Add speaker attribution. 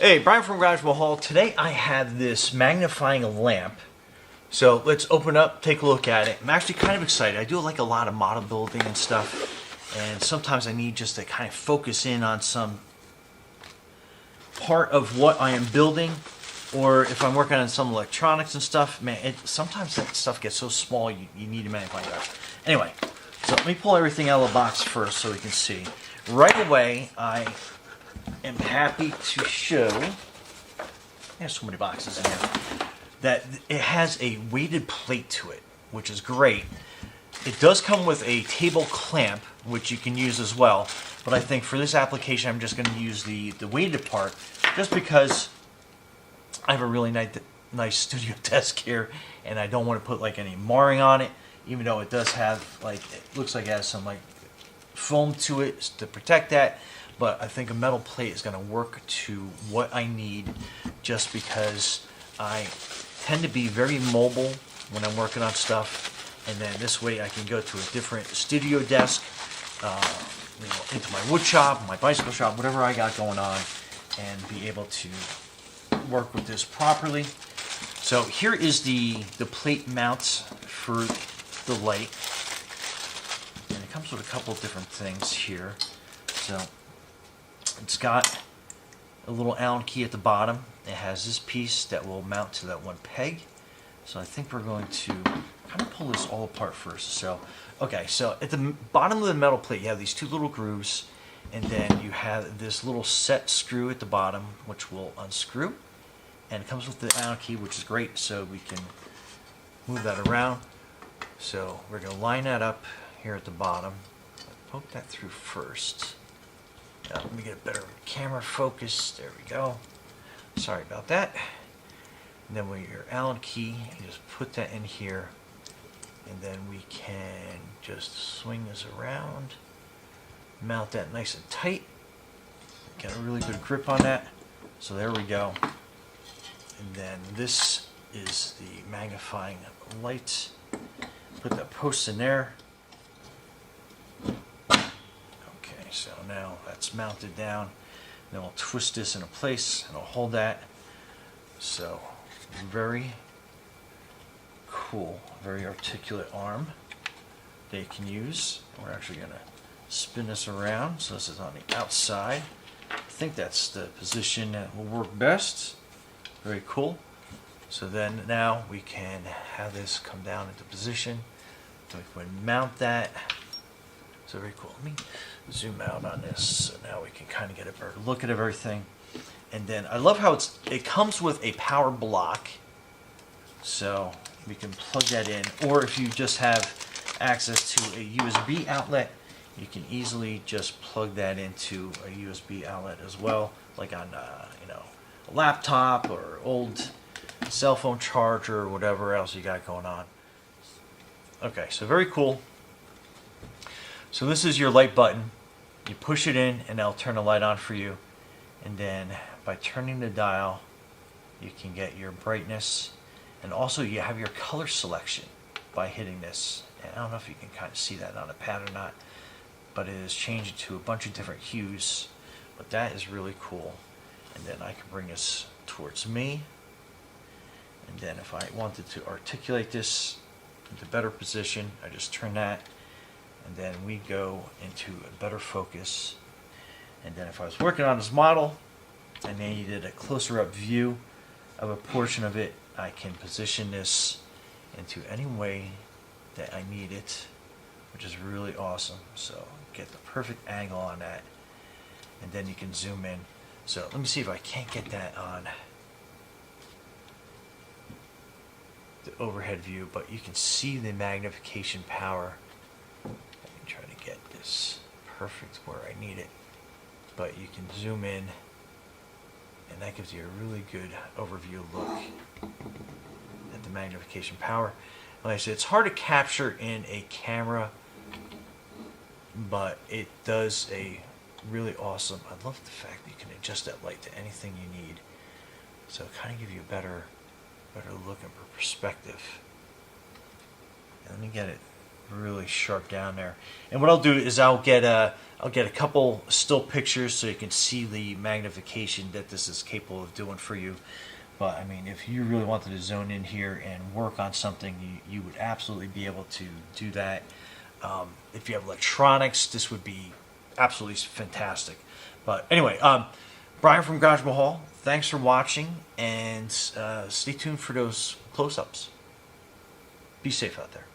Speaker 1: Hey, Brian from Garage Hall. Today I have this magnifying lamp. So let's open up, take a look at it. I'm actually kind of excited. I do like a lot of model building and stuff. And sometimes I need just to kind of focus in on some part of what I am building. Or if I'm working on some electronics and stuff, man, sometimes that stuff gets so small you need a magnifying glass. Anyway, so let me pull everything out of the box first so we can see. Right away, I am happy to show, there's so many boxes in here, that it has a weighted plate to it, which is great. It does come with a table clamp, which you can use as well, but I think for this application I'm just going to use the weighted part, just because I have a really nice studio desk here, and I don't want to put like any marring on it, even though it does have, like, it looks like it has some like foam to it to protect that. But I think a metal plate is going to work to what I need, just because I tend to be very mobile when I'm working on stuff, and then this way I can go to a different studio desk, into my wood shop, my bicycle shop, whatever I got going on, and be able to work with this properly. So here is the plate mounts for the light, and it comes with a couple of different things here. So it's got a little Allen key at the bottom. It has this piece that will mount to that one peg. So I think we're going to kind of pull this all apart first. So, okay, so at the bottom of the metal plate, you have these two little grooves, and then you have this little set screw at the bottom, which will unscrew. And it comes with the Allen key, which is great, so we can move that around. So we're going to line that up here at the bottom. Poke that through first. Let me get a better camera focus. There we go. Sorry about that. And then with your Allen key, you just put that in here, and then we can just swing this around, mount that nice and tight, get a really good grip on that. So there we go. And then this is the magnifying light. Put that post in there. So now that's mounted down. Then we'll twist this into place and I'll hold that. So very cool, very articulate arm that you can use. We're actually going to spin this around. So this is on the outside. I think that's the position that will work best. Very cool. So then now we can have this come down into position. So we can mount that. So very cool. Let me zoom out on this so now we can kind of get a better look at everything. And then I love how it comes with a power block, so we can plug that in. Or if you just have access to a USB outlet, you can easily just plug that into a USB outlet as well, like on a laptop or old cell phone charger or whatever else you got going on. Okay, so very cool. So this is your light button. You push it in and it'll turn the light on for you. And then by turning the dial, you can get your brightness. And also you have your color selection by hitting this. And I don't know if you can kind of see that on the pad or not, but it is changed to a bunch of different hues. But that is really cool. And then I can bring this towards me. And then if I wanted to articulate this into better position, I just turn that. And then we go into a better focus. And then if I was working on this model and I needed a closer up view of a portion of it, I can position this into any way that I need it, which is really awesome. So get the perfect angle on that, and then you can zoom in. So let me see if I can't get that on the overhead view, but you can see the magnification power. Try to get this perfect where I need it, but you can zoom in and that gives you a really good overview look at the magnification power. Like I said, it's hard to capture in a camera, but it does a really awesome. I love the fact that you can adjust that light to anything you need, so kind of give you a better look and perspective. And let me get it really sharp down there. And what I'll do is I'll get a couple still pictures so you can see the magnification that this is capable of doing for you. But I mean, if you really wanted to zone in here and work on something, you would absolutely be able to do that. If you have electronics, this would be absolutely fantastic. But anyway, Brian from Garage Mahal, thanks for watching, and stay tuned for those close-ups. Be safe out there.